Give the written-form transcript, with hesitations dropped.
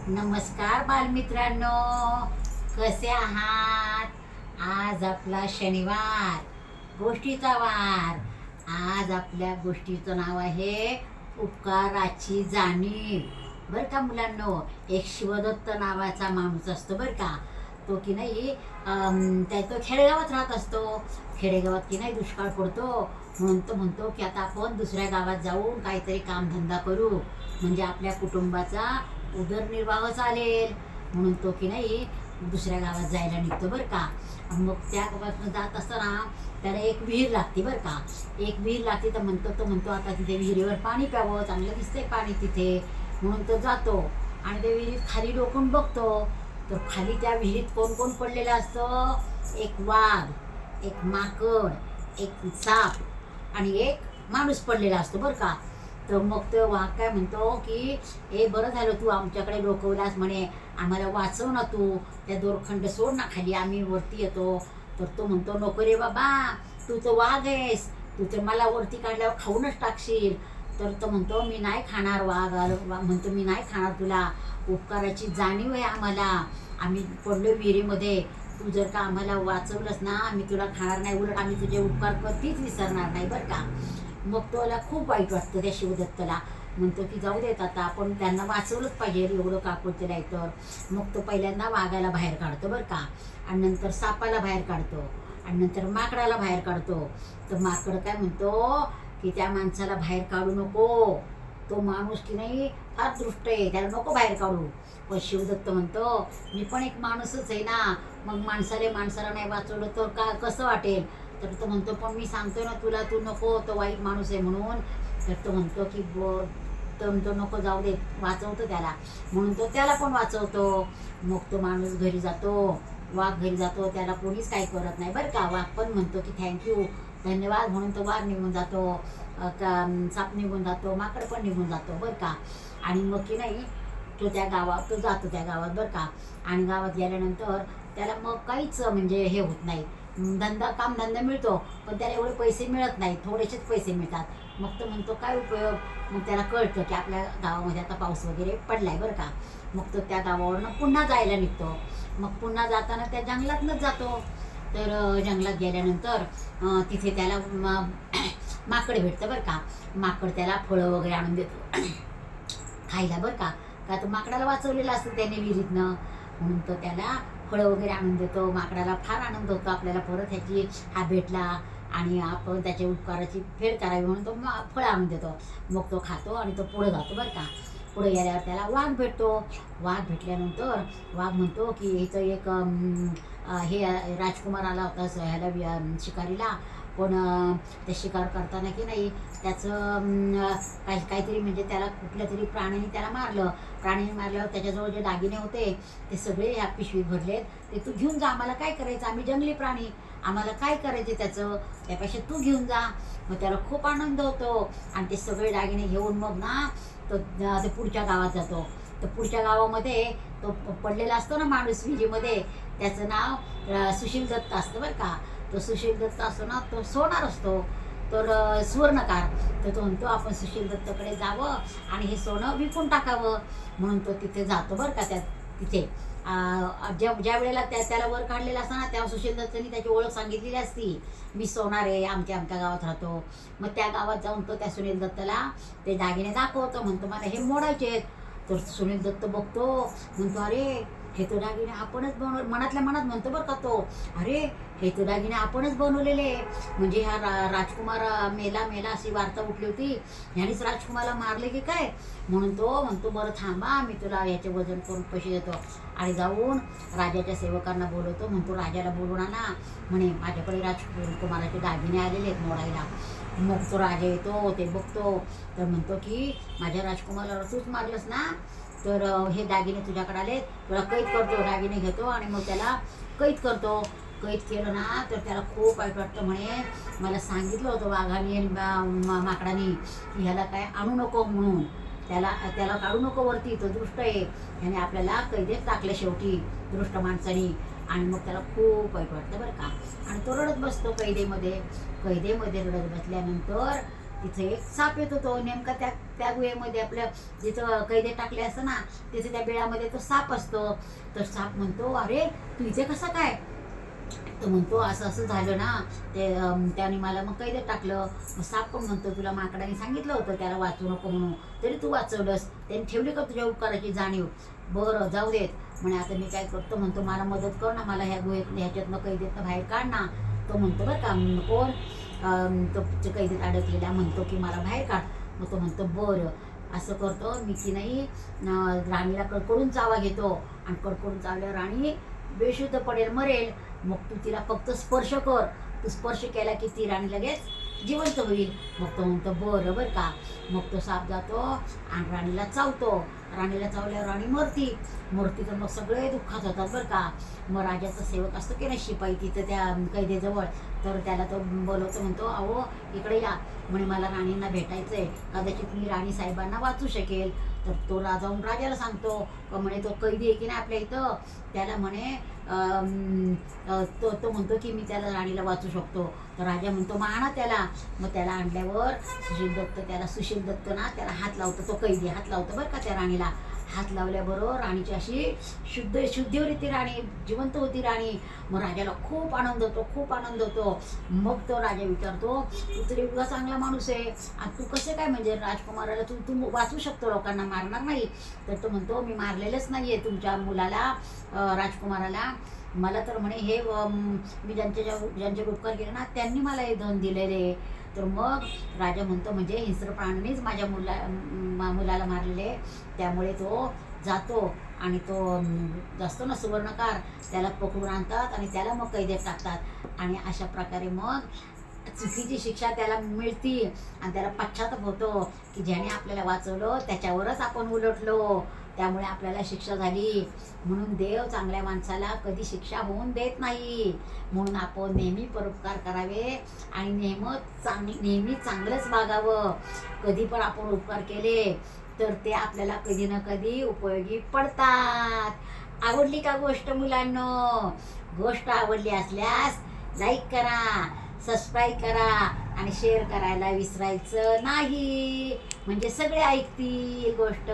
नमस्कार बालमित्रांनो, कसे आहात? आज आपला शनिवार, गोष्टीचा वार. आज आपल्या गोष्टीचं नाव आहे उपकाराची जाणीव. बरं का मुलांनो, एक शिवदत्त नावाचा माणूस असतो बरं का. तो की नाही तो खेडेगावात राहत असतो. खेडेगावात की नाही दुष्काळ पडतो, म्हणून तो म्हणतो की आता आपण दुसऱ्या गावात जाऊन काहीतरी कामधंदा करू, म्हणजे आपल्या कुटुंबाचा उदरनिर्वाह चालेल. म्हणून तो की नाही दुसऱ्या गावात जायला निघतो बरं का. मग त्या गावातून जात असताना त्याला एक विहीर लागते बरं का. एक विहीर लागते तर तो म्हणतो आता तिथे विहिरीवर पाणी प्यावं, चांगलं दिसतंय पाणी तिथे. म्हणून तो जातो आणि त्या विहिरीत खाली डोकून बघतो. तर खाली त्या विहिरीत कोण कोण पडलेलं असतं? एक वाघ, एक माकड, एक साप आणि एक माणूस पडलेला असतो बरं का. तर मग तो वाघ काय म्हणतो की हे बरं झालं तू आमच्याकडे डोकवलास, म्हणे आम्हाला वाचव ना, तू त्या दोरखंड सोड ना खाली, आम्ही वरती येतो. तर तो म्हणतो नको रे बाबा, तू तर वाघ आहेस, तू तर मला वरती काढल्यावर खाऊनच टाकशील. तर तो म्हणतो मी नाही खाणार. म्हणतो मी नाही खाणार, तुला उपकाराची जाणीव आहे आम्हाला, आम्ही पडलो विहिरीमध्ये, तू जर का आम्हाला वाचवलंस ना आम्ही तुला खाणार नाही, उलट आम्ही तुझे उपकार कधीच विसरणार नाही बरं का. मग तोला खूप वाईट वाटतं त्या शिवदत्तला. म्हणतो की जाऊ देत आता आपण त्यांना वाचवलंच पाहिजे, एवढं काकुळतेला आहे तर. मग तो पहिल्यांदा वाघाला बाहेर काढतो बरं का, आणि नंतर सापाला बाहेर काढतो, आणि नंतर माकडाला बाहेर काढतो. तर माकड काय म्हणतो की त्या माणसाला बाहेर काढू नको, तो माणूस की नाही फार दृष्ट आहे, त्याला नको बाहेर काढू. पण शिवदत्त म्हणतो मी पण एक माणूसच आहे ना, मग माणसाला नाही वाचवलं तर का कसं वाटेल. तर तो म्हणतो पण मी सांगतो ना तुला, तू नको, तो वाईट माणूस आहे म्हणून. तर तो म्हणतो की तो नको, जाऊ दे, वाचवतो त्याला. म्हणून तो त्याला पण वाचवतो. मग तो माणूस घरी जातो, वाघ घरी जातो, त्याला कोणीच काही करत नाही बरं का. वाघ पण म्हणतो की थँक्यू, धन्यवाद, म्हणून तो वाघ निघून जातो, साप निघून जातो, माकड पण निघून जातो बरं का. आणि मग की नाही तो जातो त्या गावात बरं का. आणि गावात गेल्यानंतर त्याला मग काहीच म्हणजे हे होत नाही, कामधंदा मिळतो पण त्याला एवढे पैसे मिळत नाही, थोडेसेच पैसे मिळतात. मग तो म्हणतो काय उपयोग. मग त्याला कळतं की आपल्या गावामध्ये आता पाऊस वगैरे पडलाय बरं का. मग तो त्या गावावरनं पुन्हा जायला निघतो. मग पुन्हा जाताना त्या जंगलातनंच जातो. तर जंगलात गेल्यानंतर तिथे त्याला माकड भेटतं बरं का. माकड त्याला फळं वगैरे आणून देतो खायला बरं का. का तर माकडाला वाचवलेलं असतं त्याने विहिरीतनं, म्हणून तो त्याला फळं वगैरे आणून देतो. माकडाला फार आनंद होतो, आपल्याला परत ह्याची हा भेटला आणि आपण त्याच्या उपकाराची फेड करावी, म्हणून तो फळं आणून देतो. मग तो खातो आणि तो पुढं जातो बरं का. पुढे गेल्यावर त्याला वाघ भेटतो. वाघ भेटल्यानंतर वाघ म्हणतो की इथं एक हे राजकुमार आला होता ह्याला शिकारीला, पण ते शिकार करताना की नाही त्याचं काहीतरी म्हणजे त्याला कुठल्या तरी प्राण्याने त्याला मारलं. प्राण्याने मारल्यावर त्याच्याजवळ जे दागिने होते ते सगळे ह्या पिशवीत भरलेत, ते तू घेऊन जा, आम्हाला काय करायचं, आम्ही जंगली प्राणी, आम्हाला काय करायचे त्याचं, त्यापेक्षा तू घेऊन जा. मग त्याला खूप आनंद होतो आणि ते सगळे दागिने घेऊन मग ना तो ते पुढच्या गावात जातो. तर पुढच्या गावामध्ये तो पडलेला असतो ना माणूस विहिरीमध्ये, त्याचं नाव सुशील दत्त असतं बरं का. तो सुशील दत्त असतो ना, तो सोनार असतो, तर सुवर्णकार. तर तो म्हणतो आपण सुशील दत्तकडे जावं आणि हे सोनं विकून टाकावं. म्हणून तो तिथे जातो बरं का. तिथे ज्या वेळेला त्याला वर काढलेला असतं ना, तेव्हा सुशील दत्तनी त्याची ओळख सांगितलेली असती, मी सोनार आहे, आमच्या गावात राहतो. मग त्या गावात जाऊन तो त्या सुनील दत्तला ते दागिने दाखवतो, म्हणतो मला हे मोडायचे आहेत. तर सुनील दत्त बघतो, म्हणतो अरे हे तो दागिने आपणच मनातल्या मनात म्हणतो बरं का तो, अरे हे तो दागिने आपणच बनवलेले, म्हणजे ह्या राजकुमार मेला अशी वार्ता उठली होती, ह्यानेच राजकुमारला मारले की काय. म्हणून तो म्हणतो बरं थांबा, मी तुला याचे वजन करून पैसे देतो. आणि जाऊन राजाच्या सेवकांना बोलवतो, म्हणतो राजाला बोलवून आणा, म्हणे माझ्याकडे राजकुमाराचे दागिने आलेले आहेत मोडायला. मग तो राजा येतो, ते बघतो, तर म्हणतो की माझ्या राजकुमाराला तूच मारलंस ना, तर हे दागिने तुझ्याकडे आलेत, तुला कैद करतो. दागिने घेतो आणि मग त्याला कैद करतो. कैद केलं ना तर त्याला खूप वाईट वाटतं, म्हणे मला सांगितलं होतं वाघाने माकडाने की ह्याला काय आणू नको म्हणून, त्याला काढू नको वरती, तो दृष्ट आहे, ह्याने आपल्याला कैदेत टाकलं शेवटी दृष्ट माणसाने. आणि मग त्याला खूप वाईट वाटतं बरं का. आणि तो रडत बसतो कैदेमध्ये रडत बसल्यानंतर तिथे एक साप येत होतो. नेमका त्या त्या गुहेमध्ये आपल्या जिथं कैदे टाकले असतं ना, तिथे त्या बिळामध्ये तो साप असतो. तर साप म्हणतो, अरे तू इथे कसा काय? तो म्हणतो, असं असं झालं ना, त्याने मला मग कैदेत टाकलं. मग साप पण म्हणतो, तुला माकडाने सांगितलं होतं त्याला वाचू नको म्हणून, तरी तू वाचवलंस. त्याने ठेवली का तुझ्या उपकाराची जाणीव? बरं जाऊ देत म्हणे, आता मी काय करतो म्हणतो, मला मदत कर ना, मला ह्या ह्याच्यातनं कैदेतनं बाहेर काढ ना. तो म्हणतो बरं का, कोण? तो कैदेत अडकलेला म्हणतो की मला बाहेर काढ. मग तो म्हणतो, बरं असं करतो मी की नाही, राणीला कडकडून चावा घेतो आणि कडकडून चावल्यावर राणी बेशुद्ध पडेल, मरेल. मग तू तिला फक्त स्पर्श कर. तू स्पर्श केला की ती राणी लगेच जिवंत होईल. मग तो म्हणतो, बरं बरं का. मग तो साप जातो आणि राणीला चावतो. राणीला चावल्यावर राणी मरती तर मग सगळे दुःखात होतात बरं का. मग राजाचा सेवक असतो की नाही शिपाई तिथं त्या कैदेजवळ, तर त्याला तो बोलवतो, म्हणतो, अहो इकडे या म्हणे, मला राणींना भेटायचं आहे, कदाचित मी राणी साहेबांना वाचू शकेल. तर तो जाऊन राजाला सांगतो का म्हणे, तो कैदी आहे की नाही आपल्या इथं, त्याला म्हणे तो म्हणतो की मी त्याला राणीला वाचू शकतो. तर राजा म्हणतो, मग आणा त्याला. मग त्याला आणल्यावर सुशील दत्त ना त्याला हात लावतो, तो कैदी हात लावतो बरं का त्या राणीला. हात लावल्याबरोबर राणीची अशी शुद्धीवर येते राणी, जिवंत होती राणी. मग राजाला खूप आनंद होतो. मग तो राजा विचारतो, तू तर एवढा चांगला माणूस आहे आणि तू कसे काय म्हणजे राजकुमाराला तू वाचू शकतो, लोकांना मारणार नाही? तर तो म्हणतो, मी मारलेलंच नाही आहे तुमच्या मुलाला, राजकुमाराला. मला तर म्हणे हे मी ज्यांचे उपकार केले ना त्यांनी मला हे धन दिलेले. तर मग राजा म्हणतो, म्हणजे हिंस्र प्राण्यानेच माझ्या मुलाला मारलेले. त्यामुळे तो जातो आणि तो असतो ना सुवर्णकार, त्याला पकडून आणतात आणि त्याला मग कैदेत टाकतात. आणि अशा प्रकारे मग चुकीची शिक्षा त्याला मिळती आणि त्याला पश्चाताप होतो की ज्याने आपल्याला वाचवलं त्याच्यावरच आपण उलटलो, त्यामुळे आपल्याला शिक्षा झाली. म्हणून देव चांगल्या माणसाला कधी शिक्षा होऊन देत नाही. म्हणून आपण नेहमी परोपकार करावे आणि नेहमी चांगलंच वागावं. कधी पण आपण उपकार केले तर ते आपल्याला कधी ना कधी उपयोगी पडतात. आवडली का गोष्ट मुलांनो? गोष्ट आवडली असल्यास लाईक करा, सबस्क्राईब करा आणि शेअर करायला विसरायचं नाही, म्हणजे सगळे ऐकतील गोष्ट.